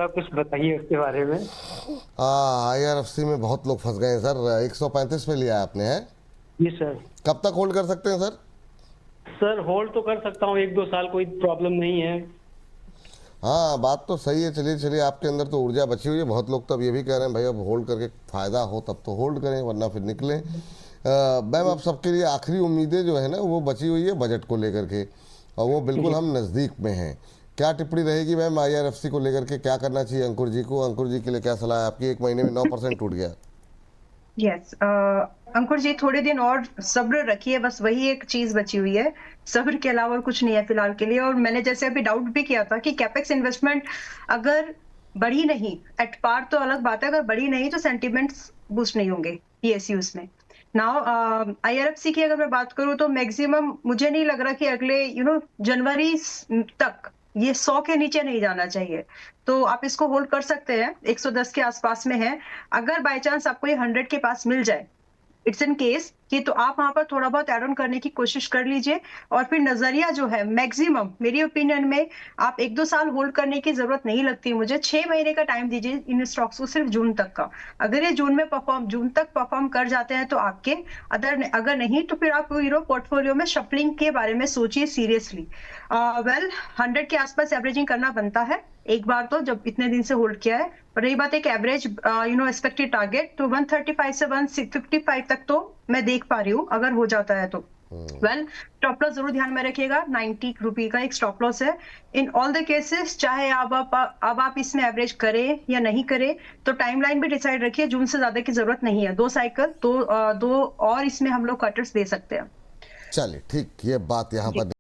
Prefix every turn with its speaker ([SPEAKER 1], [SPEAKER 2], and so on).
[SPEAKER 1] आप कुछ बताइए उसके बारे में।
[SPEAKER 2] IRFC में बहुत लोग फंस गए हैं सर। 135 पे लिया है आपने, है?
[SPEAKER 1] जी सर।
[SPEAKER 2] कब तक होल्ड कर सकते हैं सर?
[SPEAKER 1] सर होल्ड तो कर सकता हूँ 1-2 साल, कोई प्रॉब्लम नहीं है।
[SPEAKER 2] हाँ, बात तो सही है। चलिए चलिए, आपके अंदर तो ऊर्जा बची हुई है। बहुत लोग तो अब ये भी कह रहे हैं भाई अब होल्ड करके फ़ायदा हो तब तो होल्ड करें, वरना फिर निकलें। मैम, अब सबके लिए आखिरी उम्मीदें जो है ना वो बची हुई है बजट को लेकर के, और वो बिल्कुल
[SPEAKER 1] जी।
[SPEAKER 2] हम नज़दीक में हैं। क्या टिप्पणी रहेगी मैम IRFC को लेकर के? क्या करना चाहिए अंकुर जी को? अंकुर जी के लिए क्या सलाह है आपकी? 1 महीने में 9% टूट गया।
[SPEAKER 3] यस, अंकुर जी थोड़े दिन और सब्र रखिए, बस वही एक चीज बची हुई है। सब्र के अलावा और कुछ नहीं है फिलहाल के लिए। और मैंने जैसे अभी डाउट भी किया था कि कैपेक्स इन्वेस्टमेंट अगर बढ़ी नहीं, एट पार तो अलग बात है, अगर बढ़ी नहीं तो सेंटिमेंट्स बूस्ट नहीं होंगे PSUs में। नाउ IRFC की अगर मैं बात करूं तो मैक्सिमम मुझे नहीं लग रहा कि अगले जनवरी तक ये 100 के नीचे नहीं जाना चाहिए। तो आप इसको होल्ड कर सकते हैं, 110 के आसपास में है। अगर बाय चांस आपको ये 100 के पास मिल जाए, इट्स इन केस कि तो आप वहां पर थोड़ा बहुत एड ऑन करने की कोशिश कर लीजिए। और फिर नजरिया जो है मैक्सिमम मेरी ओपिनियन में आप 1-2 साल होल्ड करने की जरूरत नहीं लगती मुझे। 6 महीने का टाइम दीजिए इन स्टॉक्स को, सिर्फ जून तक का। अगर ये जून तक परफॉर्म कर जाते हैं तो आपके, अगर नहीं तो फिर आप पोर्टफोलियो में शफलिंग के बारे में सोचिए सीरियसली। वेल, 100 के आसपास एवरेजिंग करना बनता है एक बार तो, जब इतने दिन से होल्ड किया है। और रही बात एक एवरेज एक्सपेक्टेड टारगेट, तो 135 से 155 तक तो मैं देख पा रही हूँ अगर हो जाता है तो। वेल, स्टॉप लॉस जरूर ध्यान में रखिएगा। 90 रुपए का एक स्टॉप लॉस है इन ऑल द केसेस। चाहे अब आप इसमें एवरेज करें या नहीं करें, तो टाइमलाइन भी डिसाइड रखिए। जून से ज्यादा की जरूरत नहीं है, 2 साइकिल तो दो और इसमें हम लोग कटर्स दे सकते हैं।
[SPEAKER 2] चलिए ठीक, ये बात यहाँ
[SPEAKER 3] जी।
[SPEAKER 2] पर